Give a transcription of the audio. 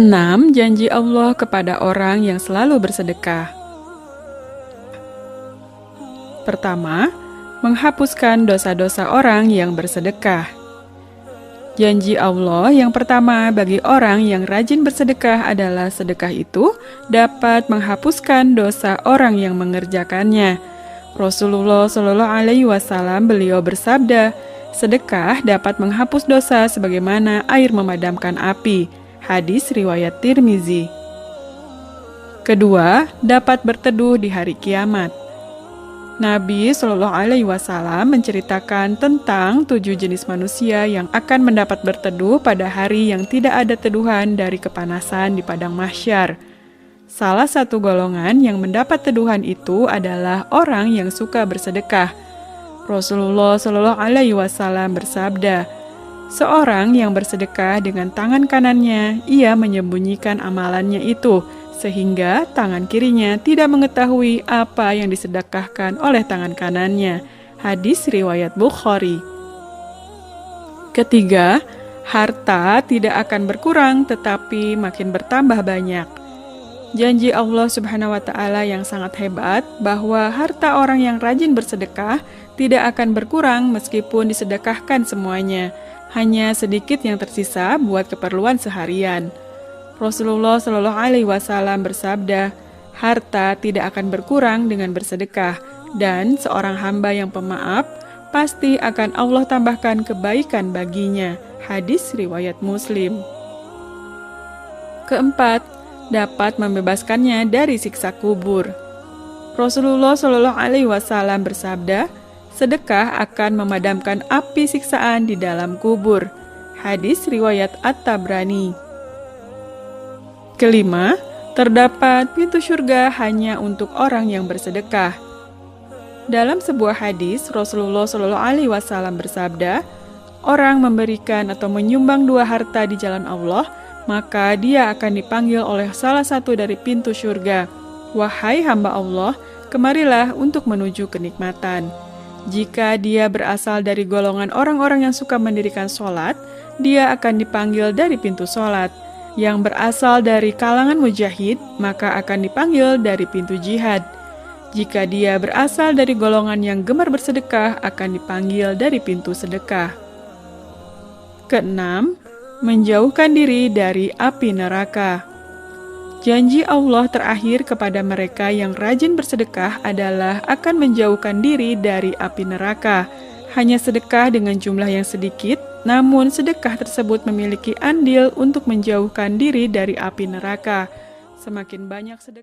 6. Janji Allah kepada orang yang selalu bersedekah. Pertama, menghapuskan dosa-dosa orang yang bersedekah. Janji Allah yang pertama bagi orang yang rajin bersedekah adalah sedekah itu dapat menghapuskan dosa orang yang mengerjakannya. Rasulullah Shallallahu Alaihi Wasallam beliau bersabda, sedekah dapat menghapus dosa sebagaimana air memadamkan api. Hadis riwayat Tirmizi. Kedua, dapat berteduh di hari kiamat. Nabi Shallallahu Alaihi Wasallam menceritakan tentang 7 jenis manusia yang akan mendapat berteduh pada hari yang tidak ada teduhan dari kepanasan di padang mahsyar. Salah satu golongan yang mendapat teduhan itu adalah orang yang suka bersedekah. Rasulullah Shallallahu Alaihi Wasallam bersabda, seorang yang bersedekah dengan tangan kanannya, ia menyembunyikan amalannya itu, sehingga tangan kirinya tidak mengetahui apa yang disedekahkan oleh tangan kanannya. Hadis riwayat Bukhari. Ketiga, harta tidak akan berkurang tetapi makin bertambah banyak. Janji Allah Subhanahu wa Ta'ala yang sangat hebat bahwa harta orang yang rajin bersedekah tidak akan berkurang meskipun disedekahkan semuanya. Hanya sedikit yang tersisa buat keperluan seharian. Rasulullah Shallallahu Alaihi Wasallam bersabda, harta tidak akan berkurang dengan bersedekah, dan seorang hamba yang pemaaf pasti akan Allah tambahkan kebaikan baginya. Hadis riwayat Muslim. Keempat, dapat membebaskannya dari siksa kubur. Rasulullah Shallallahu Alaihi Wasallam bersabda, sedekah akan memadamkan api siksaan di dalam kubur. Hadis riwayat At-Tabrani. Kelima, terdapat pintu surga hanya untuk orang yang bersedekah. Dalam sebuah hadis, Rasulullah Shallallahu Alaihi Wasallam bersabda, orang memberikan atau menyumbang 2 harta di jalan Allah, maka dia akan dipanggil oleh salah satu dari pintu surga. Wahai hamba Allah, kemarilah untuk menuju kenikmatan. Jika dia berasal dari golongan orang-orang yang suka mendirikan sholat, dia akan dipanggil dari pintu sholat. Yang berasal dari kalangan mujahid, maka akan dipanggil dari pintu jihad. Jika dia berasal dari golongan yang gemar bersedekah, akan dipanggil dari pintu sedekah. Keenam, menjauhkan diri dari api neraka. Janji Allah terakhir kepada mereka yang rajin bersedekah adalah akan menjauhkan diri dari api neraka. Hanya sedekah dengan jumlah yang sedikit, namun sedekah tersebut memiliki andil untuk menjauhkan diri dari api neraka. Semakin banyak sedekah